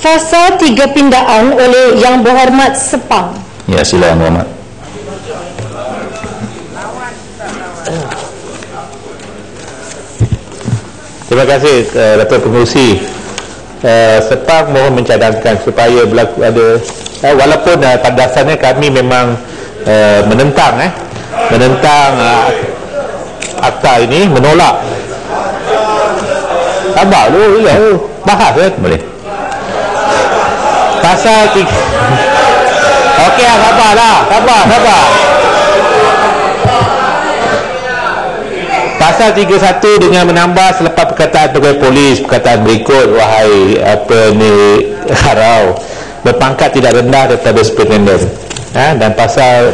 Fasa 3 pindaan oleh Yang Berhormat Sepang. Ya, silakan Muhammad. Terima kasih Datuk Pengerusi. Sepang mohon mencadangkan supaya berlaku ada walaupun pada dasarnya kami memang menentang akta ini, menolak. Sabar dulu, bahas Boleh. pasal 3. Okey, sabarlah, sabar. Pasal 31 dengan menambah selepas perkataan pegawai polis, perkataan berikut, wahai harau berpangkat tidak rendah daripada superintendent. Dan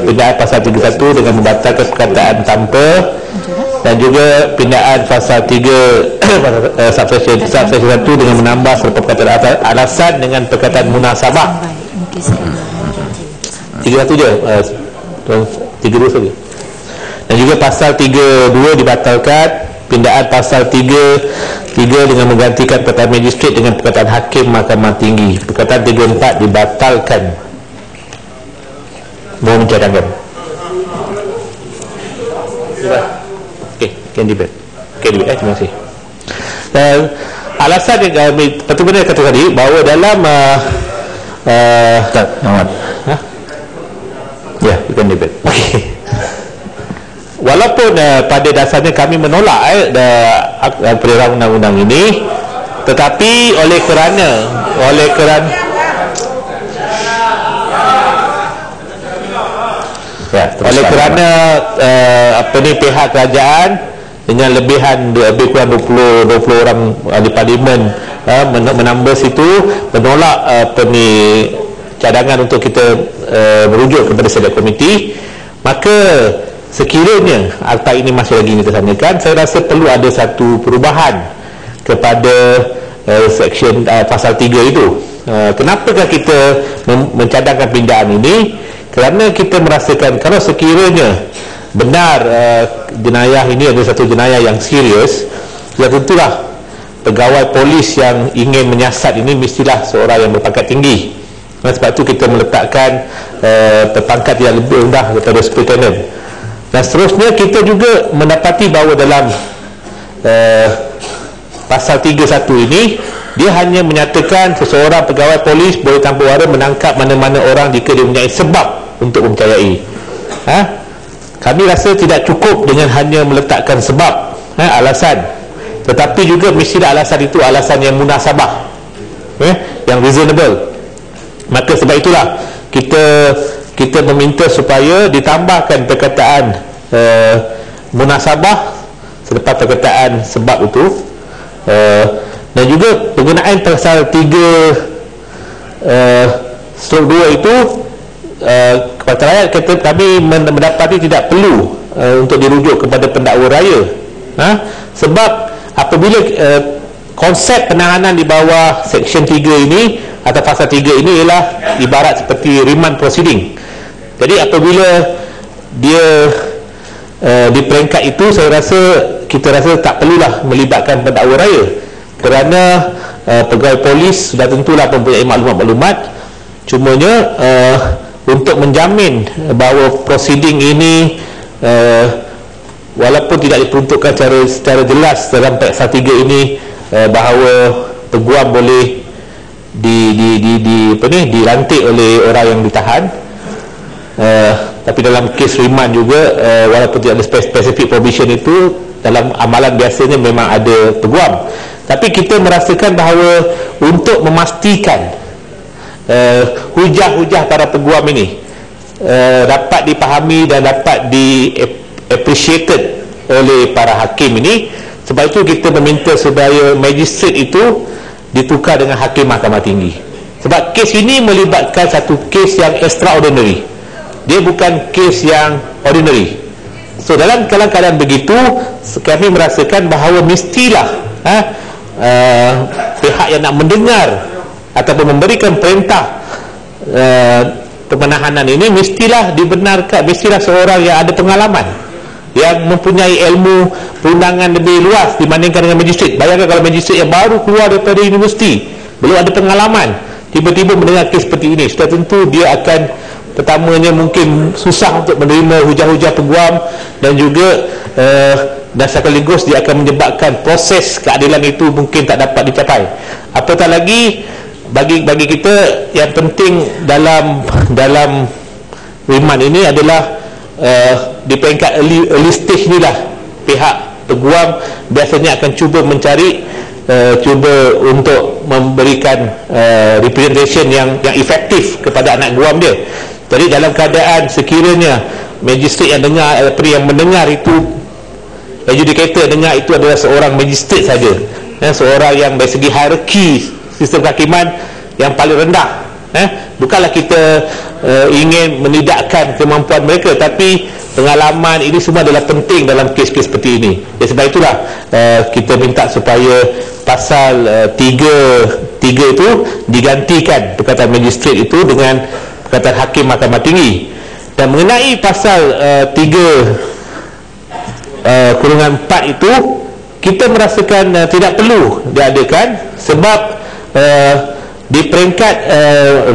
pindaan pasal 31 dengan membatalkan perkataan tanpa, dan juga pindaan pasal 3 subsection 1 dengan menambah selepas perkataan alasan dengan perkataan munasabah. 31 je, 32 saja. Dan juga pasal 32 dibatalkan, pindaan pasal 3 dengan menggantikan perkataan magistrate dengan perkataan hakim Mahkamah Tinggi. Perkataan 34 dibatalkan. Mohon mencadangkan. Okey, debate. Terima kasih. Dan alasan yang kami betul-betul kata tadi bahawa dalam ya, bukan debate. Okey. Walaupun pada dasarnya kami menolak peraturan undang-undang ini, tetapi oleh kerana pihak kerajaan dengan lebih kurang 20 orang ahli parlimen menambah situ menolak cadangan untuk kita merujuk kepada select komiti, maka sekiranya akta ini masih lagi dilaksanakan, saya rasa perlu ada satu perubahan kepada section pasal 3 itu. Kenapakah kita mencadangkan pindaan ini? Kerana kita merasakan kalau sekiranya benar jenayah ini adalah satu jenayah yang serius, ya tentulah pegawai polis yang ingin menyiasat ini mestilah seorang yang berpangkat tinggi. Sebab itu kita meletakkan berpangkat yang lebih rendah daripada superintendent. Dan seterusnya kita juga mendapati bahawa dalam pasal 31 ini dia hanya menyatakan seseorang pegawai polis boleh tanpa wara menangkap mana-mana orang jika dia mempunyai sebab untuk mempercayai. Kami rasa tidak cukup dengan hanya meletakkan sebab, alasan, tetapi juga mestilah alasan itu alasan yang munasabah, yang reasonable. Maka sebab itulah kita meminta supaya ditambahkan perkataan munasabah selepas perkataan sebab itu, dan juga penggunaan pasal 3/2 itu kepada rakyat kami mendapati tidak perlu untuk dirujuk kepada pendakwa raya, sebab apabila konsep penahanan di bawah section 3 ini atau pasal 3 ini ialah ibarat seperti remand proceeding. Jadi apabila dia di peringkat itu, kita rasa tak perlulah melibatkan pendakwa raya, kerana pegawai polis sudah tentulah mempunyai maklumat-maklumat. Cumanya untuk menjamin bahawa proceeding ini walaupun tidak diperuntukkan secara jelas dalam pasal 3 ini bahawa peguam boleh dilantik oleh orang yang ditahan, tapi dalam kes remand juga walaupun tidak ada spesifik provision itu, dalam amalan biasanya memang ada peguam. Tapi kita merasakan bahawa untuk memastikan hujah-hujah para peguam ini dapat dipahami dan dapat di-appreciated oleh para hakim ini, sebab itu kita meminta supaya magistrate itu ditukar dengan hakim Mahkamah Tinggi. Sebab kes ini melibatkan satu kes yang extraordinary, dia bukan kes yang ordinary. So dalam keadaan begitu, kami merasakan bahawa mestilah pihak yang nak mendengar ataupun memberikan perintah pemenahanan ini mestilah dibenarkan, mestilah seorang yang ada pengalaman, yang mempunyai ilmu perundangan lebih luas dibandingkan dengan magistrate. Bayangkan kalau magistrate yang baru keluar daripada universiti, belum ada pengalaman, tiba-tiba mendengar kes seperti ini, sudah tentu dia akan pertamanya mungkin susah untuk menerima hujah-hujah peguam, dan juga dan sekaligus dia akan menyebabkan proses keadilan itu mungkin tak dapat dicapai. Apatah lagi bagi kita yang penting dalam remand ini adalah di peringkat early stage ni lah, pihak peguam biasanya akan cuba mencari cuba untuk memberikan representation yang efektif kepada anak guam dia. Jadi dalam keadaan sekiranya magistrate yang dengar, yang mendengar itu, adjudicator dengar itu adalah seorang magistrate saja, seorang yang dari segi hierarki sistem kehakiman yang paling rendah, bukanlah kita ingin menidakkan kemampuan mereka, tapi pengalaman ini semua adalah penting dalam kes-kes seperti ini. Sebab itulah kita minta supaya pasal 3 itu digantikan perkataan magistrate itu dengan perkataan hakim Mahkamah Tinggi. Dan mengenai pasal 3/4 itu, kita merasakan tidak perlu diadakan, sebab di peringkat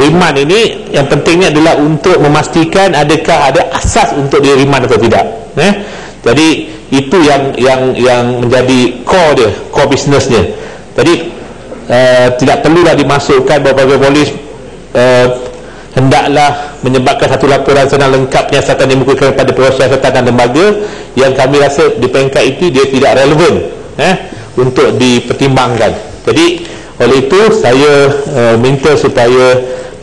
remand ini yang pentingnya adalah untuk memastikan adakah ada asas untuk diremand atau tidak. Jadi itu yang menjadi core businessnya. Jadi tidak perlulah dimasukkan bahawa polis hendaklah menyebabkan satu laporan senang lengkap penyiasatan yang dimukakan pada penyiasatan dan lembaga, yang kami rasa di peringkat itu dia tidak relevan untuk dipertimbangkan. Jadi oleh itu saya minta supaya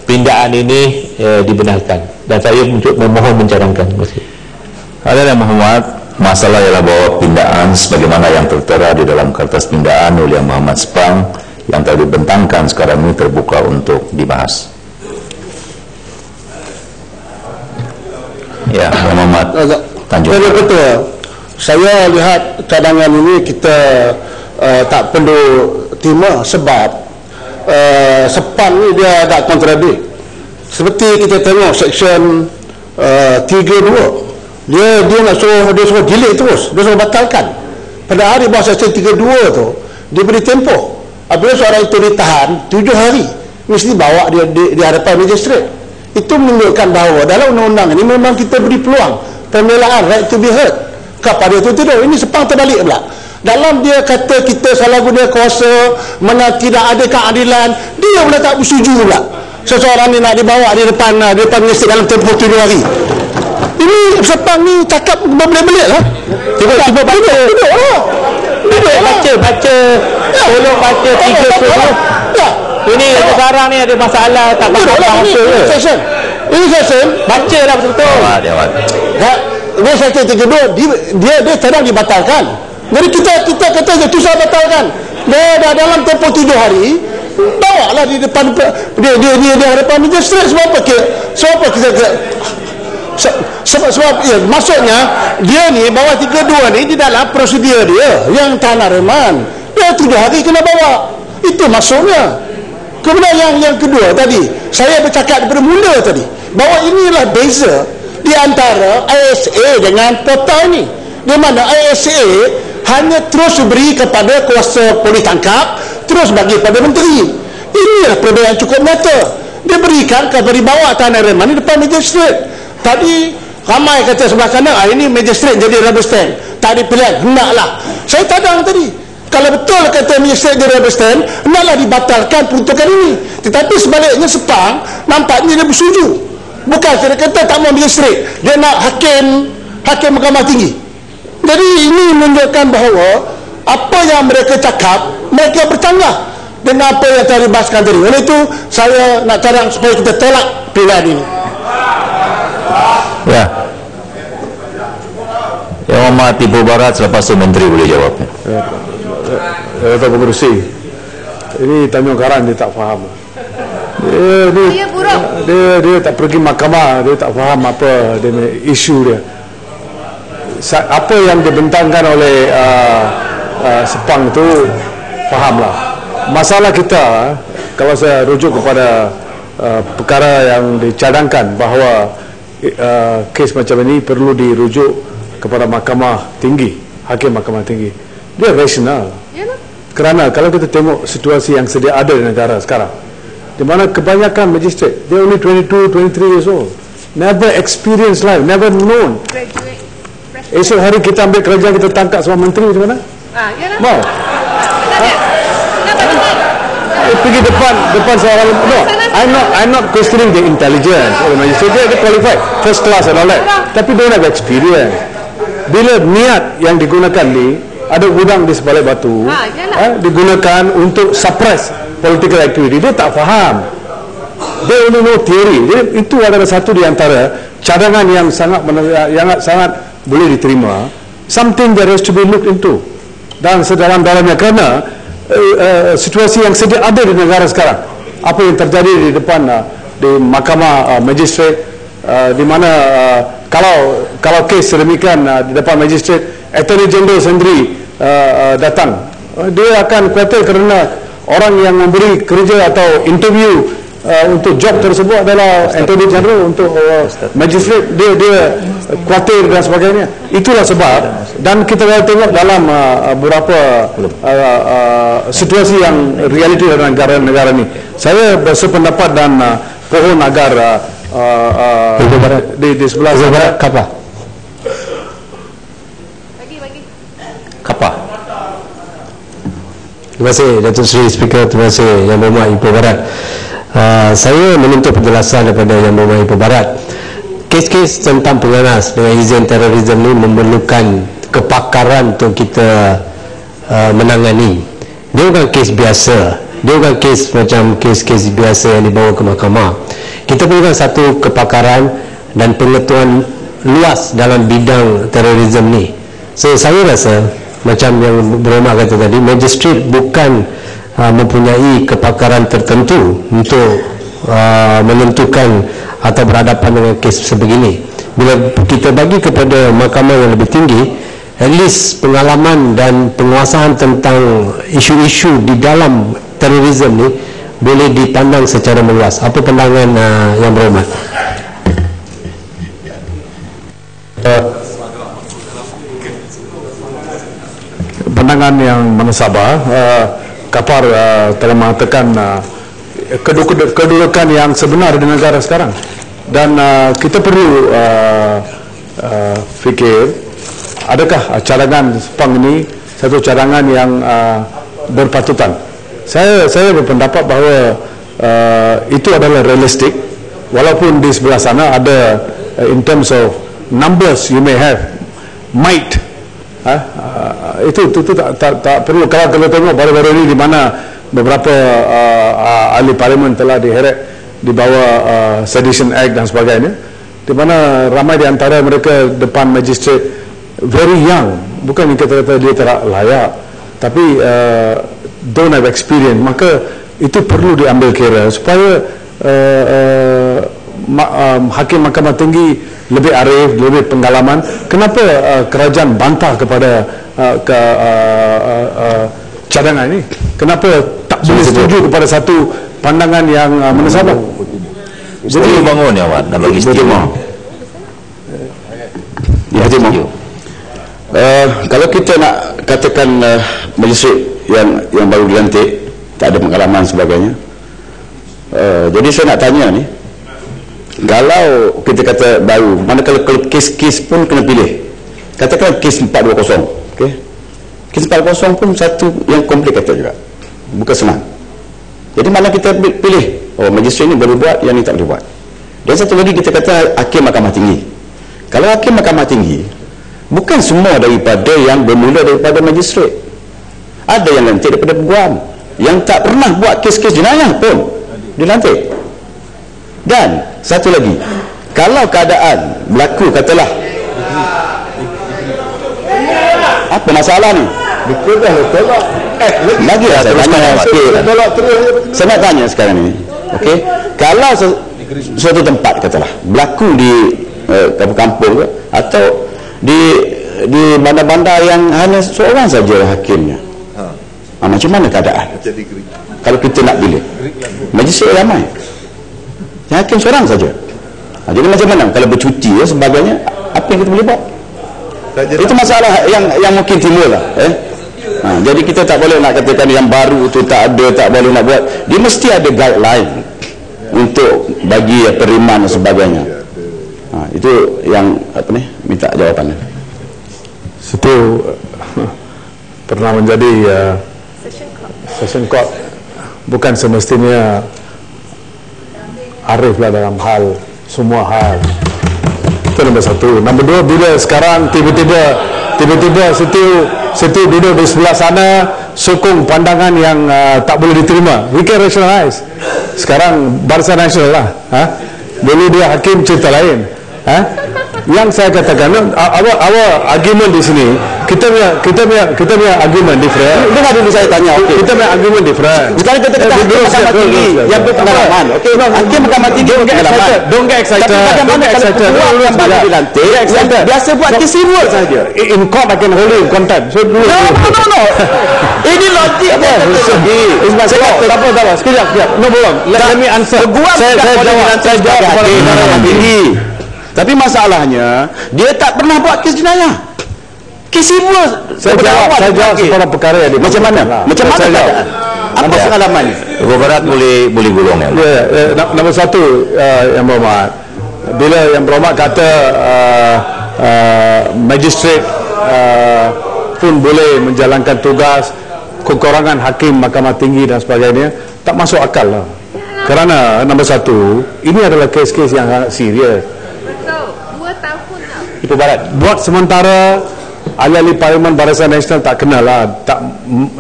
pindaan ini dibenarkan, dan saya memohon mencadangkan. Terima kasih. Hadirin yang Muhammad, masalah ialah bahawa pindaan sebagaimana yang tertera di dalam kertas pindaan oleh Muhammad Sepang yang telah dibentangkan sekarang ini terbuka untuk dibahas. Ya, Muhammad Tanjung. Ketua, saya lihat cadangan ini kita tak perlu terima, sebab Sepang ni dia ada kontradik. Seperti kita tengok seksyen 32, dia nak suruh delete terus, dia suruh batalkan. Pada hari bawah seksyen 32 tu dia beri tempoh, apabila seorang itu ditahan 7 hari mesti bawa dia di hadapan magistrate. Itu menunjukkan bahawa dalam undang-undang ini memang kita beri peluang pembelaan, right to be heard kepada itu tidak. Ini Sepang terbalik pula. Dalam dia kata kita salah guna kuasa, mana tidak ada keadilan, dia pula tak bersetuju pula seseorang ni nak dibawa di depan magistrate dalam tempoh 7 hari. Ini Sepang ni cakap berbelit-belit lah. Tiba-tiba baca tolong baca 30. Ini sekarang ni ada masalah tak faham bahasa ke? Ini session baca lah betul-betul. Dia seksyen 32 dia sedang dibatalkan. Jadi kita kata je susah batalkan. Dia dah dalam tempoh 7 hari, bawa lah di depan dia hadapan magistrate. Sebab ya, maksudnya dia ni bawa 32 ni di dalam prosedur dia yang tanah reman. Dia 7 hari kena bawa. Itu maksudnya. Kemudian yang kedua tadi, saya bercakap daripada mula tadi, bahawa inilah beza di antara ISA dengan portal ni, di mana ISA hanya terus beri kepada kuasa polis tangkap, terus bagi pada menteri. Inilah perbezaan cukup nyata. Dia berikan kepada bawa tanah reman di depan magistrate. Tadi ramai kata sebelah kanan, ini magistrate jadi rubber stamp, tak ada pilihan, hendaklah. Saya tadang tadi, kalau betul kata magistrate dia rubber stamp, hendaklah dibatalkan peruntukan ini. Tetapi sebaliknya Sepang nampaknya dia bersetuju. Bukan saya kata tak mau magistrate, dia nak hakim Mahkamah Tinggi. Jadi ini menunjukkan bahawa apa yang mereka cakap, mereka bercanggah dengan apa yang telah dibahaskan tadi. Oleh itu saya nak cadang supaya kita tolak pilihan ini. Ya, Yang Muhammad Ibu Barat, selepas itu Menteri boleh jawabnya. Tuan Pengerusi, ini Tanjung Karang dia tak faham. Dia tak pergi mahkamah, dia tak faham apa dia isu dia. Apa yang dibentangkan oleh Sepang itu fahamlah. Masalah kita, kalau saya rujuk kepada perkara yang dicadangkan bahawa kes macam ini perlu dirujuk kepada Mahkamah Tinggi, Hakim Mahkamah Tinggi, dia rasional. Kerana kalau kita tengok situasi yang sedia ada di negara sekarang, di mana kebanyakan magistrate, they only 22, 23 years old, never experienced life, never known. Esok hari kita ambil kerajaan, kita tangkap semua menteri di mana? Mau? Pergi depan seorang, no, I'm not questioning the intelligence of the magistrate. They qualified, first class and all that, tapi don't have experience. Bila niat yang digunakan ni, ada gudang di sebalik batu, digunakan untuk suppress political activity, dia tak faham. They only know theory. Jadi, itu adalah satu di antara cadangan yang sangat boleh diterima, something that has to be looked into dan sedalam-dalamnya, kerana situasi yang sedia ada di negara sekarang, apa yang terjadi di depan di mahkamah magistrate, di mana kalau kes sedemikian di depan magistrate, Attorney General sendiri datang, dia akan khawatir kerana orang yang memberi kerja atau interview untuk job tersebut adalah Attorney General, untuk magistrate, dia khawatir dan sebagainya. Itulah sebab, dan kita tengok dalam beberapa situasi yang realiti dalam negara-negara ini, saya bersependapat dan pohon agar di sebelah sana Kapah. Terima kasih Datuk Seri Speaker, terima kasih Yang Berhormat Ipoh Barat. Saya menuntut penjelasan daripada Yang Berhormat Ipoh Barat. Kes-kes tentang penganas dengan izin terorisme ini memerlukan kepakaran untuk kita menangani. Dia bukan kes biasa, dia bukan kes macam kes-kes biasa yang dibawa ke mahkamah. Kita perlukan satu kepakaran dan pengetahuan luas dalam bidang terorisme ni. So saya rasa macam yang berhormat kata tadi, magistrate bukan mempunyai kepakaran tertentu untuk menentukan atau berhadapan dengan kes sebegini. Bila kita bagi kepada mahkamah yang lebih tinggi, at least pengalaman dan penguasaan tentang isu-isu di dalam terorisme ni boleh dipandang secara meluas. Apa pandangan Yang Berhormat? Pandangan yang menasabah, Kapar telah mengatakan kedudukan yang sebenar di negara sekarang, dan kita perlu fikir, adakah cadangan SPANG ini satu cadangan yang berpatutan. Saya berpendapat bahawa itu adalah realistik, walaupun di sebelah sana ada in terms of numbers you may have, might, itu tak perlu. Kalau tengok baru-baru ini di mana beberapa ahli parlimen telah diheret di bawah Sedition Act dan sebagainya, di mana ramai di antara mereka depan magistrate very young, bukan kita kata dia tak layak, tapi don't have experience. Maka itu perlu diambil kira supaya hakim mahkamah tinggi lebih arif, lebih pengalaman. Kenapa kerajaan bantah kepada cadangan ini? Kenapa tak boleh setuju kepada satu pandangan yang menasabah? Jadi bangun ya Wan, dan bagi istimewa. Ya, kalau kita nak katakan magistrate yang baru dilantik tak ada pengalaman sebagainya, jadi saya nak tanya ni, kalau kita kata baru, manakala kalau kes-kes pun kena pilih, katakan kes 420, okey, kes 420 pun satu yang complicated juga, bukan senang. Jadi mana kita pilih, oh magistrate ni boleh buat, yang ni tak boleh buat. Dan satu lagi kita kata hakim mahkamah tinggi. Kalau hakim mahkamah tinggi, bukan semua daripada yang bermula daripada magistrate. Ada yang lantik daripada peguam, yang tak pernah buat kes-kes jenayah pun dilantik. Dan satu lagi, kalau keadaan berlaku, katalah apa masalah ni? Betul dah, tolak. Lagi lah saya tanya sikit. Saya nak tanya sekarang ni, okey, kalau suatu tempat katalah berlaku di kampung-kampung atau di bandar-bandar yang hanya seorang saja hakimnya, macam mana keadaan? Kalau kita nak pilih majlis ramai, yang hakim seorang saja, jadi macam mana kalau bercuti dan sebagainya, apa yang kita boleh buat? Itu masalah yang mungkin timbul lah, jadi kita tak boleh nak katakan yang baru tu tak ada, tak boleh nak buat. Dia mesti ada guideline. untuk bagi periman dan sebagainya. Itu yang minta jawapannya. Situ pernah menjadi session court, bukan semestinya ariflah dalam hal semua hal. Itu nombor satu. Nombor dua, bila sekarang tiba-tiba situ duduk di sebelah sana sokong pandangan yang tak boleh diterima, we can rationalize. Sekarang Barisan Nasional lah, dulu dia hakim cerita lain. Yang saya katakan, our argument di sini, kita punya argument different. Dengar dulu saya tanya. Kita punya argument different. Sekarang kita hakim Mahkamah Tinggi yang berpengalaman. Hakim Mahkamah Tinggi berpengalaman. Don't get excited. Tapi bagaimana kalau ketua yang baru dilantik biasa buat kesimpulan saja. In court I can hold you in contempt. So no. Ini logik dia. Sekejap. No belum. Let me answer. Saya jawab kepada Mahkamah Tinggi. Tapi masalahnya dia tak pernah buat kes jenayah. Kesimpulan saya jawab kepada perkara yang macam mana keadaan? Apa pengalaman ni? Barat boleh gulung ya. Nombor satu, Yang Berhormat, bila Yang Berhormat kata magistrate pun boleh menjalankan tugas, kekurangan hakim Mahkamah Tinggi dan sebagainya, tak masuk akal lah. Kerana nombor satu, ini adalah kes-kes yang sangat serius. Ibu Barat, buat sementara ahli-ahli Parlimen Barisan Nasional tak kenal lah, tak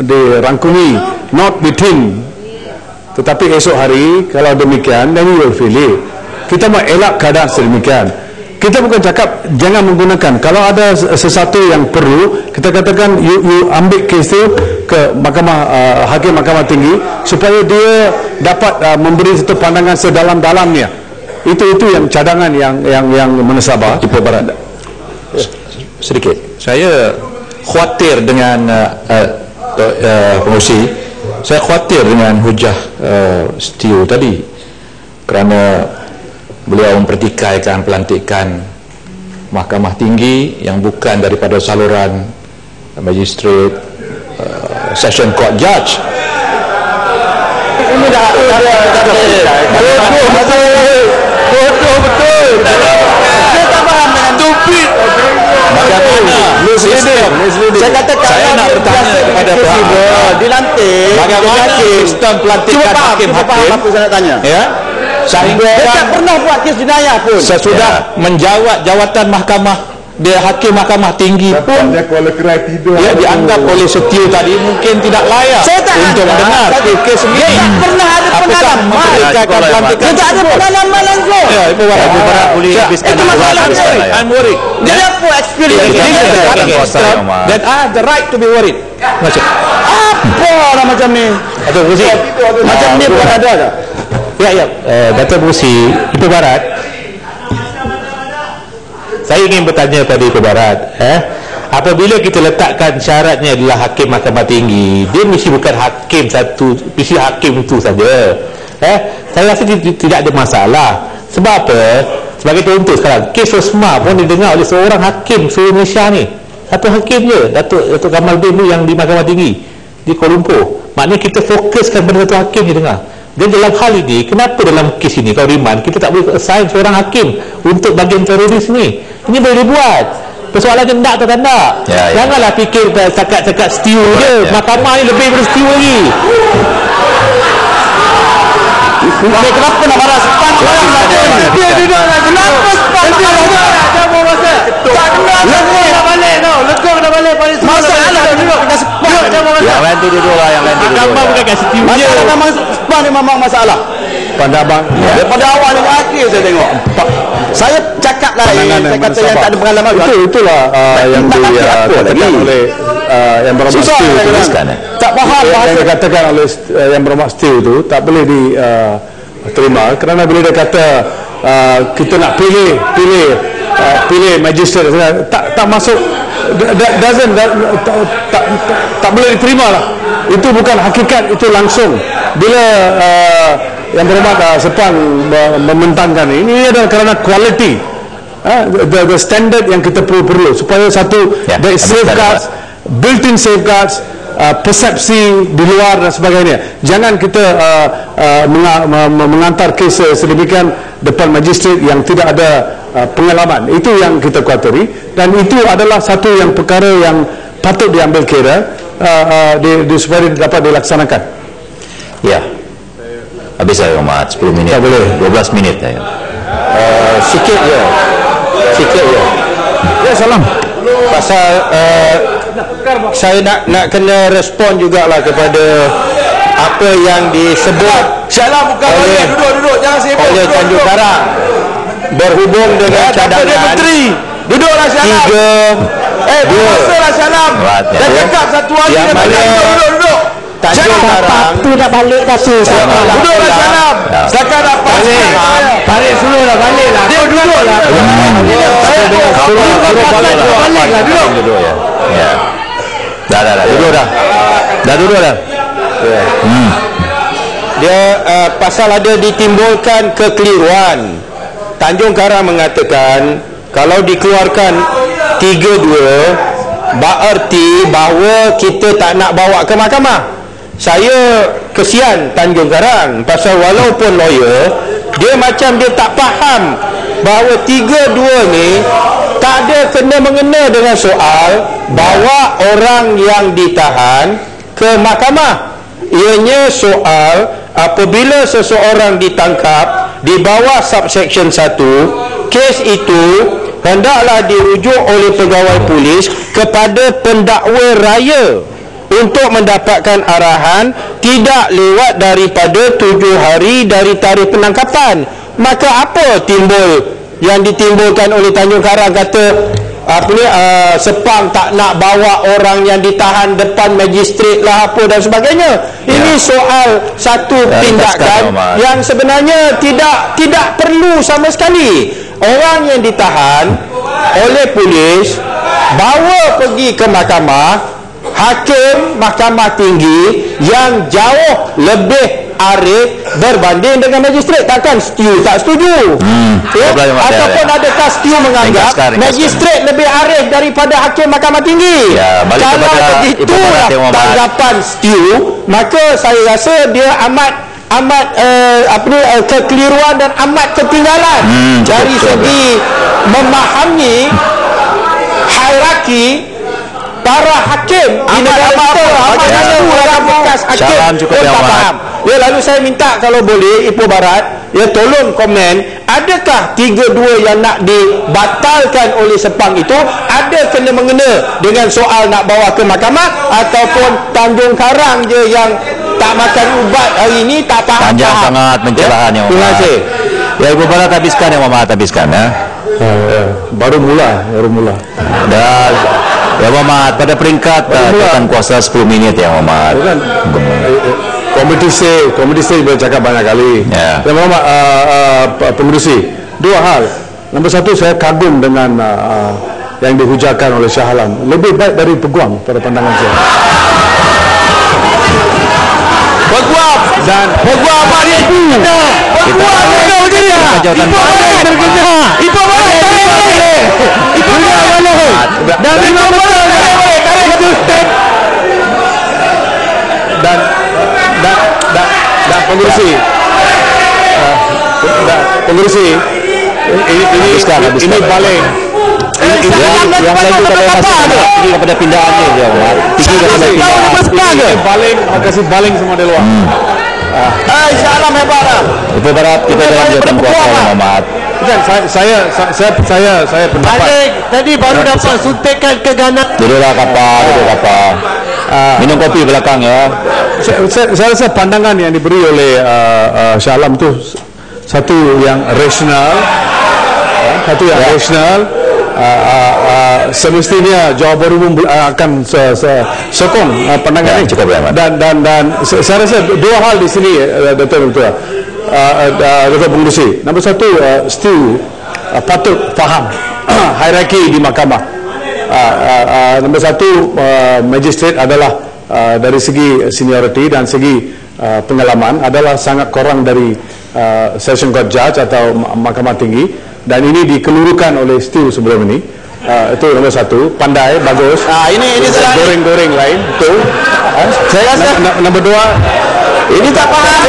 dirangkumi, not between. Tetapi esok hari kalau demikian, then we will feel it. Kita mahu elak keadaan sedemikian. Kita bukan cakap jangan menggunakan. Kalau ada sesuatu yang perlu, kita katakan you ambil kes itu ke hakim Mahkamah Tinggi supaya dia dapat memberi satu pandangan sedalam-dalamnya. Itu yang cadangan yang menasabah. Ibu Barat, sedikit. Saya khawatir dengan pengurusi. Saya khawatir dengan hujah Setiu tadi kerana beliau mempertikaikan pelantikan Mahkamah Tinggi yang bukan daripada saluran magistrate session court judge. Ini dah betul. Saya tak faham dengan stupid. Bagaimana sistem? Saya katakan saya nak bertanya kepada pihak dilantik. Bagaimana sistem pelantikan hakim-hakim? Apa saya nak tanya? Ya. Sehingga dia tak pernah buat kes jenayah pun. Sesudah menjawat jawatan mahkamah, dia hakim Mahkamah Tinggi pun dia dianggap oleh Setiu tadi mungkin tidak layak untuk mendengar kes ini. Dia tak pernah ada pengalaman. Dia tak ada pengalaman langsung. Ya, Ibu Barat boleh habiskan. Itu masalahnya. I'm worried. Dia apa experience that I have the right to be worried. Macam apa lah macam ni? Datuk Busi, macam ni pun ada tak? Ya, Datuk Busi, Ibu Barat, saya ingin bertanya pada Ibu Barat, apabila kita letakkan syaratnya adalah hakim Mahkamah Tinggi, dia mesti bukan hakim satu, mesti hakim itu saja. Saya rasa tidak ada masalah. Sebab apa? Sebagai contoh sekarang, kes Rosmah pun didengar oleh seorang hakim seluruh Malaysia ni. Satu hakim je, Datuk Kamaldin tu yang di Mahkamah Tinggi di Kuala Lumpur. Maknanya kita fokuskan pada satu hakim je dengar. Dan dalam hal ini, kenapa dalam kes ini kalau riman kita tak boleh assign seorang hakim untuk bagian teroris ni? Ini boleh dibuat. Persoalannya tak atau tak? Janganlah fikir cakap-cakap Setiu je. Mahkamah ni lebih daripada Setiu lagi. Kenapa nak marah Sepang? Dia duduk nak kenapa Sepang? Tak mau rasa. Tak kenal. Legong dah balik tau. Legong dah balik. Masalah duduk kat Sepang. Yang lain tu duduk lah. Mahkamah bukan kat Setiu je. Masalah memang Sepang ni memang masalah. Pada abang, daripada awal hingga akhir saya tengok. Saya cakap lah saya kata yang tak ada pengalaman. Itulah yang dikatakan oleh Yang Berhormat Setiu itu. Tak faham bahasa. Yang dikatakan oleh Yang Berhormat Setiu itu tak boleh diterima kerana bila dia kata kita nak pilih magistrate, tak masuk, tak boleh diterima lah. Itu bukan hakikat, itu langsung. Bila Yang Berhormat Sepang membentangkan ini adalah kerana quality, the standard yang kita perlu supaya satu there is safeguards, built-in safeguards, persepsi di luar dan sebagainya. Jangan kita mengantar kes sedemikian depan magistrat yang tidak ada pengalaman. Itu yang kita khuatiri, dan itu adalah satu yang perkara yang patut diambil kira supaya dapat dilaksanakan. Ya. Habis saya Muhammad 10 minit. Tak boleh. 12 minit saya. Sikit je. Ya, salam. Pasal saya nak kena respon jugalah kepada apa yang disebut Syalam bukan boleh. Duduk. Jangan sibuk. oleh Tanjung Karang berhubung dengan cadangan Duduklah Syalam. Bermasalah Syalam. Dah cakap satu hari. Duduk. Tanjung Karang Tu dah balik dah tu. Duduklah Syalam. Setakat dapat. Balik suruh lah, balik lah. Dia duduklah. Duduk ya. Ya. Dah. Duduk dah. Dah duduk dah. dia pasal ada ditimbulkan kekeliruan. Tanjung Karang mengatakan kalau dikeluarkan 3-2 bererti bahawa kita tak nak bawa ke mahkamah. Saya kesian Tanjung Karang pasal walaupun lawyer, dia macam dia tak faham bahawa 3-2 ni tak ada kena-mengena dengan soal bawa orang yang ditahan ke mahkamah. Ianya soal apabila seseorang ditangkap di bawah subsection 1, kes itu hendaklah dirujuk oleh pegawai polis kepada pendakwa raya untuk mendapatkan arahan tidak lewat daripada 7 hari dari tarikh penangkapan. Maka apa yang ditimbulkan oleh Tanjung Karang kata Sepang tak nak bawa orang yang ditahan depan magistrat lah apa dan sebagainya. Ini soal satu tindakan yang sebenarnya tidak perlu sama sekali. Orang yang ditahan oleh polis bawa pergi ke mahkamah, hakim mahkamah tinggi yang jauh lebih arif berbanding dengan magistrat. Takkan tak setuju ataupun adakah setuju menganggap magistrat lebih arif daripada hakim mahkamah tinggi? Kalau begitulah tanggapan setuju, maka saya rasa dia amat kekeliruan dan amat ketinggalan dari segi memahami hierarki para hakim di negara kita. Amat bekas hakim tak faham. Lalu saya minta kalau boleh Ipoh Barat tolong komen, adakah 3-2 yang nak dibatalkan oleh Sepang itu ada kena-mengena dengan soal nak bawa ke mahkamah, ataupun Tanjung Karang je yang tak makan ubat hari ini, tak faham. Panjang sangat pencerahan yang Terima kasih. Ya, Ipoh Barat habiskan yang Muhammad habiskan ya. Baru mula. Dan ya Muhammad pada peringkat jawatan kuasa 10 minit ya Muhammad. Komodisi boleh cakap banyak kali. Ya. Dan Muhammad pengurusi, 2 hal. Nombor 1, saya kagum dengan yang dihujakan oleh Shah Alam. Lebih baik dari peguam pada pandangan saya. Peguam apa dia? Peguam kau dia. Ipoh Barat. Dan pengurusi ini paling yang lain kepada pindahannya dia paling kasih baling semua di luar. Syalam hebat lah. Ipoh Barat kita dalam jawatan kuasa Muhammad. Saya pendapat Tadi baru dapat suntikan keganas. Duduklah kapal. Minum kopi belakang ya. Saya rasa pandangan yang diberi oleh Shah Alam itu satu yang rasional, semestinya Jawapan Umum akan sokong pandangan ini. Dan saya rasa 2 hal di sini, Dr. Pengurusi. Nombor 1, Stu patut faham hierarki di mahkamah. Nombor 1, magistrat adalah dari segi seniority dan segi pengalaman adalah sangat kurang dari session court judge atau mahkamah tinggi, dan ini dikelurukan oleh Stu sebelum ini. Itu nombor satu, pandai, bagus. Ini Goreng-goreng lain, itu. saya rasa Nombor dua, ini tak faham.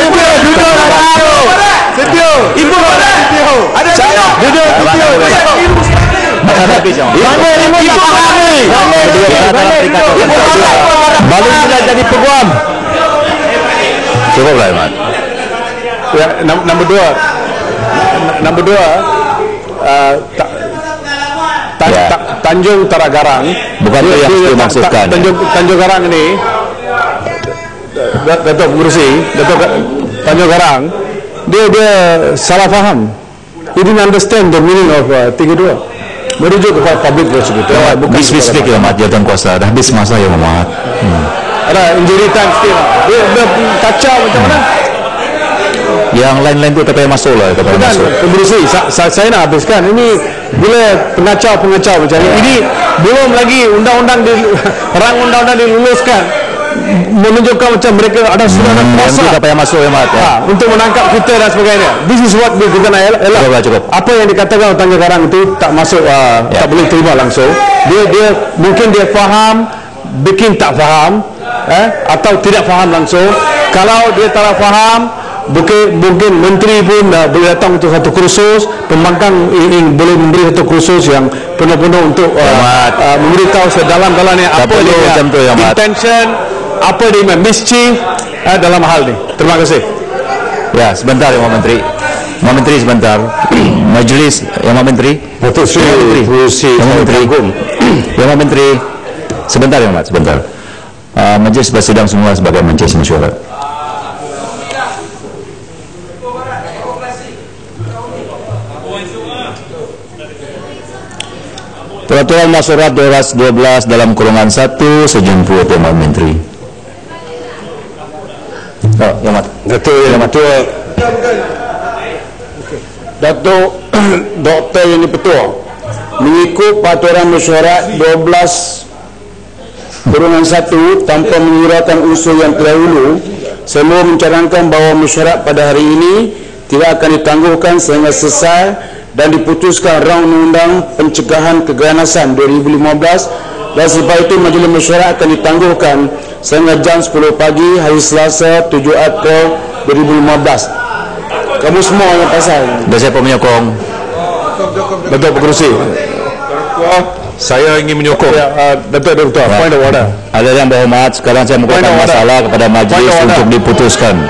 Setio. Ibu ada saya. Duduk, Balun sudah jadi peguam. Cukup lah, Mat. Ya, nombor dua, Tanjung Taragarang. Bukan itu yang dimaksudkan. Tanjung Garang ini, Datuk Pengurusi, Tanjung Garang, dia salah faham. He didn't understand the meaning of 32. Merujuk kepada public prosecutor. Be specific ya, Mat. Jawatan kuasa. Dah habis masa ya, Mat. Ada injury time still. Dia kacau macam mana? Yang lain-lain tu tak payah masuk lah. Tak payah masuk. Pengurusi, saya nak habiskan. Ini bila pengacau macam ni. Ini belum lagi rang undang-undang diluluskan, menunjukkan macam mereka ada sudah nak kuasa. Yang tu tak payah masuk ya, Mat. Untuk menangkap kita dan sebagainya. This is what kita nak elak. Cukup. Apa yang dikatakan Tanjung Garang itu tak masuk, tak boleh terima langsung. Dia mungkin dia faham, bikin tak faham, atau tidak faham langsung. Kalau dia tak faham, mungkin menteri pun boleh datang untuk satu kursus pembangkang, boleh memberi satu kursus yang penuh-penuh untuk memberitahu sedalam-dalamnya apa dia intention, apa dia mischief dalam hal ni. Terima kasih. Ya, sebentar ya, Pak Menteri. Pak Menteri sebentar. Majlis yang Pak Menteri. Datuk Seri Menteri. Ya, Pak Menteri. Sebentar ya, Mat, sebentar. Majlis bersidang semua sebagai majlis mesyuarat. Peraturan Masyarakat 212 dalam kurungan 1 sejemput ya, Pak Menteri. Oh, ya, Mat. Datuk Dr. Yang Dipertua, mengikut Peraturan Mesyuarat 12/1 tanpa menguraikan usul yang terdahulu, saya mahu mencadangkan bahawa mesyuarat pada hari ini tidak akan ditangguhkan sehingga selesai dan diputuskan rang undang-undang pencegahan keganasan 2015, dan selepas itu majlis mesyuarat akan ditangguhkan sehingga jam 10 pagi hari Selasa 7 April 2015. Kamu semua yang pasal. Dan siapa menyokong? Datuk Pengurusi. Saya ingin menyokong. Datuk, point of order. Ada yang berhormat, sekarang saya menguatkan masalah kepada majlis untuk diputuskan.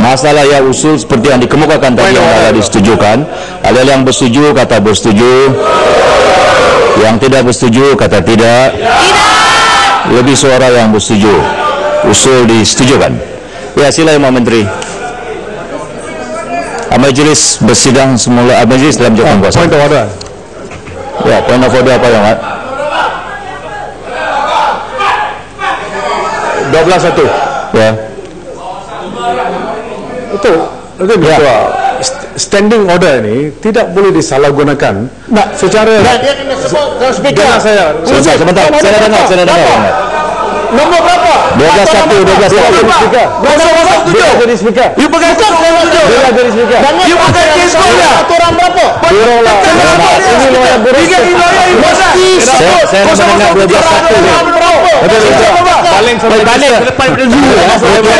Masalah yang usul seperti yang dikemukakan tadi yang telah disetujukan. Ada yang bersetuju kata bersetuju, yang tidak bersetuju kata tidak. Lebih suara yang bersetuju. Usul disetujukan. Ya, silakan Pak Menteri. Majlis bersidang semula, majlis dalam jawatan kuasa. Point of order. Ya, point of order apa yang Mat? 12/1. Ya. Itu standing order ini tidak boleh disalahgunakan. Secara dia kena sebut dalam speaker. Sebentar. Saya dengar. Nombor berapa? 12/1. Dia jadi speaker. You pakai kes kau je. Dia jadi speaker. You pakai kes kau je. Aturan berapa? Burung lah. Ini lawyer burung. Tiga lawyer you mesti. Saya mendengar 12/1. Balik lepas review. 007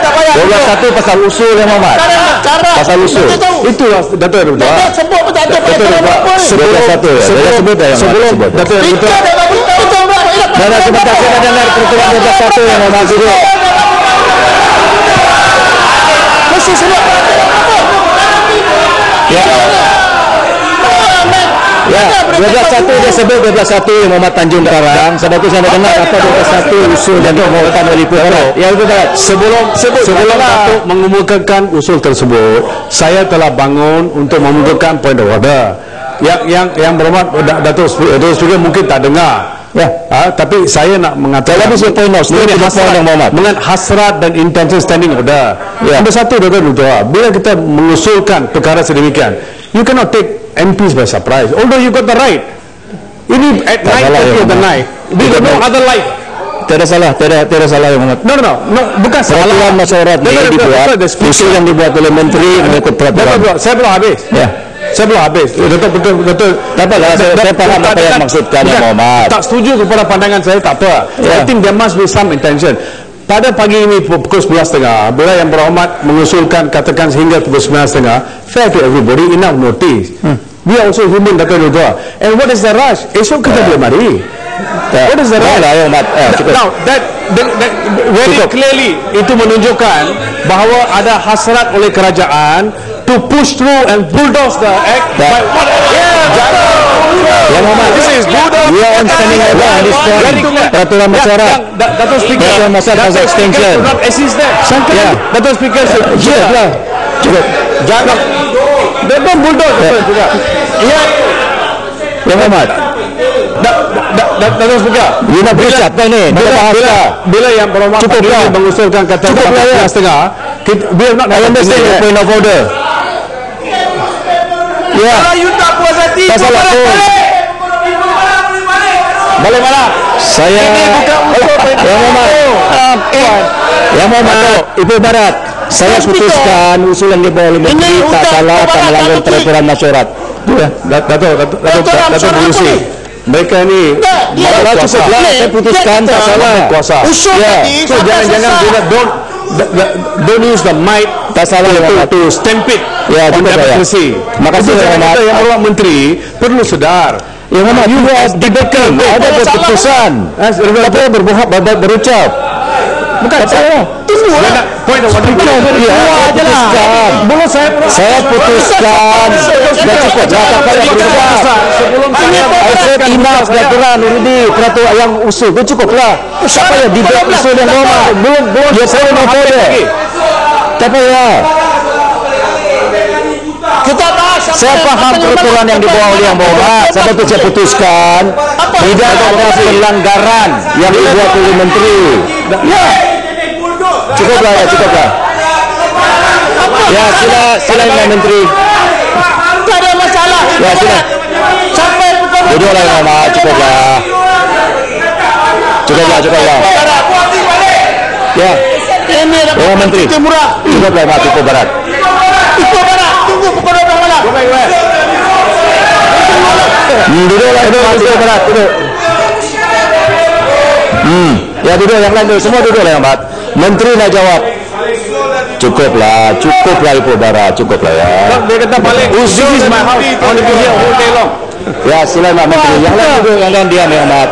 tak payah. 12/1 pasal usul yang Muhammad. Pasal usul. Itu Datuk betul. Sebut betul ada berapa? 12/1. Saya sebut dah yang sebelum Datuk betul. Mana sebentar saya dengar peraturan 12/1 yang Muhammad suruh. Mesti sebut. Ya, 12/1 dia sebut 12/1 yang Muhammad Tanjung Karang. Sebab itu saya dengar apa 12/1 usul dan dimohonkan oleh Puan. Ya, betul. Sebelum Datuk mengumumkan usul tersebut, saya telah bangun untuk mengumumkan point of order. Yang berhormat Datuk Speaker mungkin tak dengar. Ya, tapi saya nak mengatakan dengan hasrat dan intention standing order. Nombor satu, Datuk, bila kita mengusulkan perkara sedemikian, you cannot take MPs by surprise. Although you got the right. Ini at night, at the night. We got no other life. Tidak salah yang Muhammad. No, bukan salah. Peraturan masyarakat dibuat, usul yang dibuat oleh menteri mengikut peraturan. Saya belum habis. Ya. Saya belum habis. Betul. Tak apalah, saya faham apa yang maksudkan ya Muhammad. Tak setuju kepada pandangan saya, tak apa. I think there must be some intention. Pada pagi ini pukul 11.30, bila yang berhormat mengusulkan katakan sehingga pukul 9.30, fair to everybody, enough notice. We are also human, Dr. Nudwa. And what is the rush? Esok kita boleh mari. What is the rush? Now, that very clearly itu menunjukkan bahawa ada hasrat oleh kerajaan to push through and bulldoze the act. This is bulldoze. We are on standing order on this point. Peraturan masyarakat. Dato' Speaker. Peraturan masyarakat has extension. Not assist that. Dato' Speaker. Cukup. Jangan. Dato' bulldoze juga. Ya Muhammad. Dato' Speaker. You nak berucap kan ni? Bila yang berhormat mengusulkan kata 11.30, we have not understand your point of order. Ya. Kalau you tak puas hati, pasal apa? Balik mana? Saya Yang Muhammad Ibu Barat, saya putuskan usulan di bawah menteri tak salah, tak melanggar peraturan masyarakat. Dato' Berusi, mereka ni cukuplah, saya putuskan tak salah. Usul tadi, so jangan don't use the might tak salah to stampede on democracy. Makasih Muhammad. Yang berhormat menteri perlu sedar. Ya Muhammad, you are debating, ada keputusan. Apa berbuhat berucap? Bukan saya. Tunggu lah. Point of order. Saya putuskan. Dah cukup. Tak payah berucap. I said enough peraturan Nurudi, peraturan yang usul itu cukuplah. Tak payah debate usul yang normal. Belum. Ya saya mau further. Tak payah. Saya faham peraturan yang dibawa oleh Yang Berhormat. Sebab itu saya putuskan tidak ada pelanggaran yang dibuat oleh menteri. Ya. Cukuplah. Ya, silakan menteri. Tak ada masalah. Ya, sila. Sampai pukul Duduklah Yang Berhormat, cukuplah. Ya. ini Yang menteri. Cukuplah Pak Ibu Barat. Tunggu pukul 12 malam. Duduklah Pak Ibu Barat, duduk. Ya duduk, yang lain duduk, semua duduklah Yang Barat. Menteri nak jawab. Cukuplah Ibu Barat, cukuplah ya. Dia kata balik. This is my house. I want to be here all day long. Ya silakan Pak Menteri. Yang lain duduk, yang lain diam Yang Barat.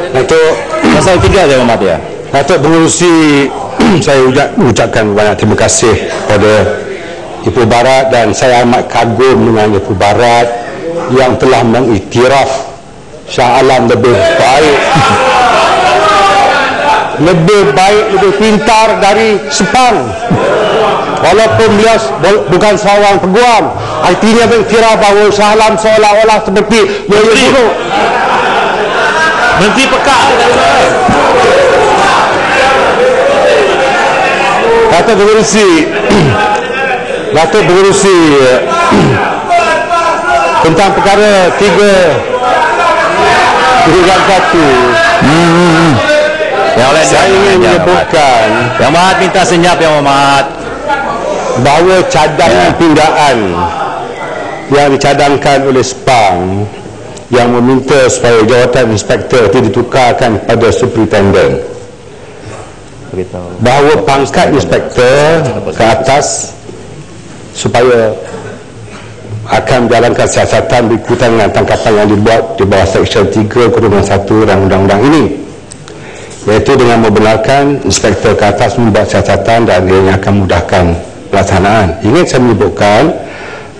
Itu pasal 3 Yang Barat ya. Datuk Berusi, saya ucapkan banyak terima kasih kepada Ibu Barat dan saya amat kagum dengan Ibu Barat yang telah mengiktiraf Shah Alam lebih baik, lebih pintar dari Sepang. Walaupun beliau bukan seorang peguam, artinya mengiktiraf bahawa Shah Alam seolah-olah seperti buruk. Menteri pekak. Datuk Berusi tentang perkara 3.1 saya ingin menyebutkan Yang Mahat minta senyap Yang Mahat bahawa cadangan pindaan yang dicadangkan oleh Sepang yang meminta supaya jawatan inspektor itu ditukarkan kepada superintendent, bahawa pangkat inspektor ke atas supaya akan menjalankan siasatan berikutan dengan tangkapan yang dibuat di bawah Seksyen 3/1 Undang-Undang ini, iaitu dengan membenarkan inspektor ke atas membuat siasatan dan ia akan memudahkan pelaksanaan. Ingin saya menyebutkan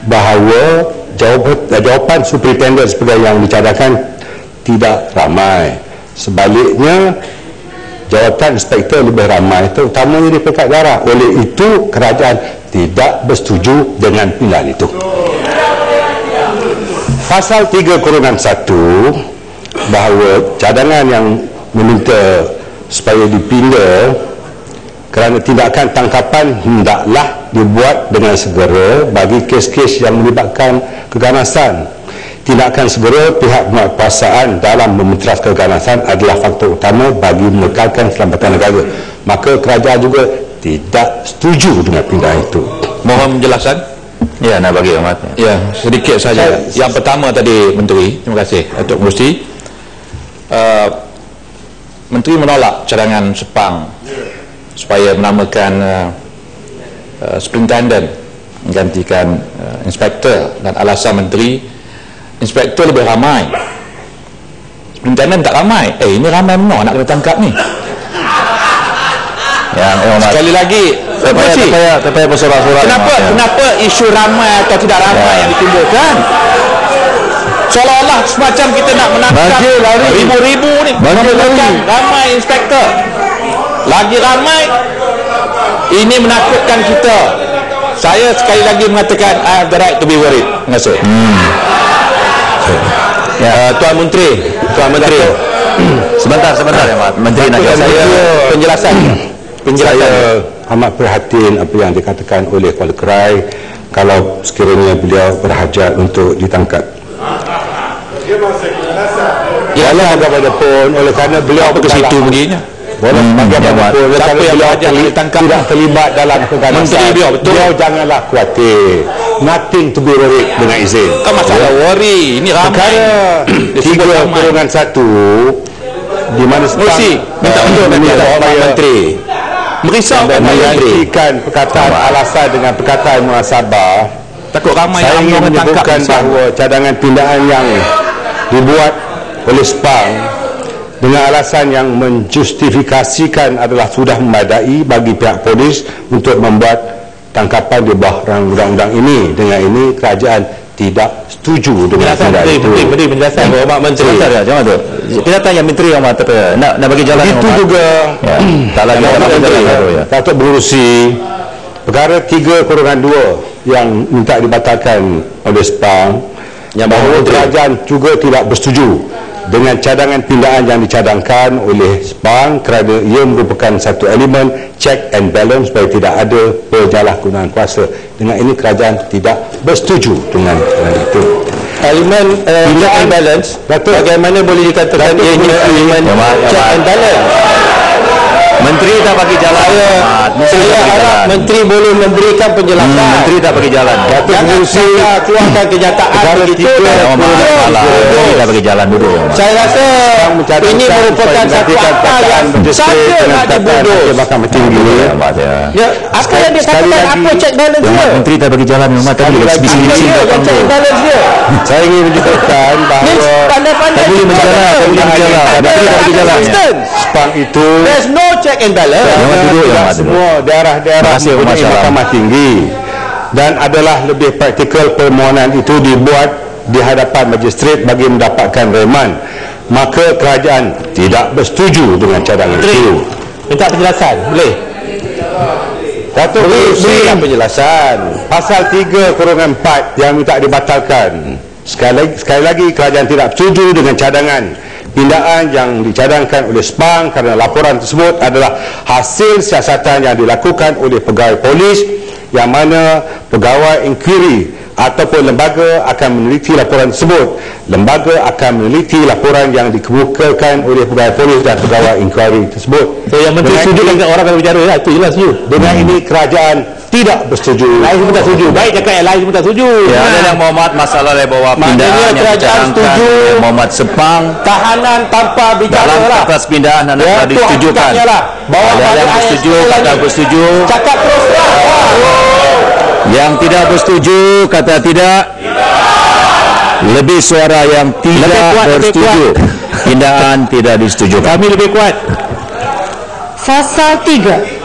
bahawa jawapan superintendent seperti yang dicadangkan tidak ramai. Sebaliknya, jawatan inspektor lebih ramai, terutamanya di peringkat daerah. Oleh itu, kerajaan tidak bersetuju dengan pilihan itu. Pasal 3/1 bahawa cadangan yang meminta supaya dipindah kerana tindakan tangkapan hendaklah dibuat dengan segera bagi kes-kes yang melibatkan keganasan. Tindakan segera pihak penguasaan dalam mementeras keganasan adalah faktor utama bagi menekankan keselamatan negara. Maka kerajaan juga tidak setuju dengan pindahan itu. Mohon menjelaskan. Ya, nak bagi Ahmad. Ya, sedikit saja. Yang pertama tadi Menteri, terima kasih Datuk Pengerusi. Menteri menolak cadangan Sepang supaya menamakan superintendent menggantikan inspektor, dan alasan Menteri, inspektor lebih ramai, superintendent tak ramai. Ini ramai benar nak kena tangkap ni. Sekali lagi Terpaya bersorak-sorak. Kenapa isu ramai atau tidak ramai yang ditimbulkan? Seolah-olah semacam kita nak menangkap ribu-ribu ni, menangkap ramai inspektor. Lagi ramai, ini menakutkan kita. Saya sekali lagi mengatakan I have the right to be worried. Terima kasih. Tuan Menteri. Sebentar ya, Mat. Menteri nak saya penjelasan. Saya amat prihatin apa yang dikatakan oleh Kuala Krai kalau sekiranya beliau berhajat untuk ditangkap. Walau bagaimanapun, oleh kerana beliau ke situ begini. Walau bagaimanapun, oleh kerana beliau tidak terlibat dalam keganasan, beliau janganlah khawatir. Nothing to be worried dengan izin. Bukan masalah worry, ini ramai. Perkara 3/1 di mana minta untuk Menteri merisaukan menggantikan perkataan alasan dengan perkataan muhasabah. Takut ramai saya yang ingin menyebutkan bahawa cadangan pindaan yang dibuat oleh Sepang dengan alasan yang menjustifikasikan adalah sudah memadai bagi pihak polis untuk membuat tangkapan di bawah undang-undang ini. Dengan ini kerajaan tidak setuju dengan tindakan itu. Menteri penjelasan Bapak Menteri. Macam tu. Kita tanya Menteri yang nak bagi jalan. Itu juga tak lagi Menteri. Datuk Pengerusi, perkara 3/2 yang minta dibatalkan oleh Sepang, yang bahawa kerajaan juga tidak bersetuju dengan cadangan pindaan yang dicadangkan oleh Sepang kerana ia merupakan satu elemen check and balance supaya tidak ada penyalahgunaan kuasa. Dengan ini kerajaan tidak bersetuju dengan itu. Elemen check and balance, bagaimana boleh dikatakan ianya elemen check and balance? Menteri tak bagi jalan. Saya harap Menteri boleh memberikan penjelasan. Menteri tak bagi jalan. Datuk Pengerusi keluarkan kenyataan begitu. Menteri tak bagi jalan dulu. Saya rasa ini merupakan satu akta yang saja nak dibodoh. Mahkamah Tinggi. Apa yang dia katakan, apa check balance dia? Menteri tak bagi jalan. Check balance dia. Saya ingin menunjukkan bahawa tak boleh berjalan. Menteri tak bagi jalan. Sepang itu There's no check and balance. Semua daerah-daerah mempunyai Mahkamah Tinggi, dan adalah lebih praktikal permohonan itu dibuat di hadapan magistrate bagi mendapatkan reman. Maka kerajaan tidak bersetuju dengan cadangan itu. Minta penjelasan, boleh? Datuk berikan penjelasan pasal 3/4 yang minta dibatalkan. Sekali lagi kerajaan tidak setuju dengan cadangan pindaan yang dicadangkan oleh Sepang kerana laporan tersebut adalah hasil siasatan yang dilakukan oleh pegawai polis, yang mana pegawai inquiry ataupun lembaga akan meneliti laporan tersebut. Lembaga akan meneliti laporan yang dikemukakan oleh pegawai polis dan pegawai inquiry tersebut. Yang Menteri setuju dengan orang yang bicara, itu jelas setuju. Dengan ini kerajaan tidak bersetuju. Lain semua tak setuju. Baik cakap yang lain semua tak setuju. Ada yang Muhammad masalah bawa pindaan yang dicadangkan Muhammad Sepang. Tahanan tanpa bicara dalam kertas pindaan anda telah disetujukan. Ada yang bersetuju, kata bersetuju. Cakap terus lah. Yang tidak bersetuju kata tidak. Lebih suara yang tidak bersetuju. Pindaan tidak disetujukan. Kami lebih kuat. Pasal 3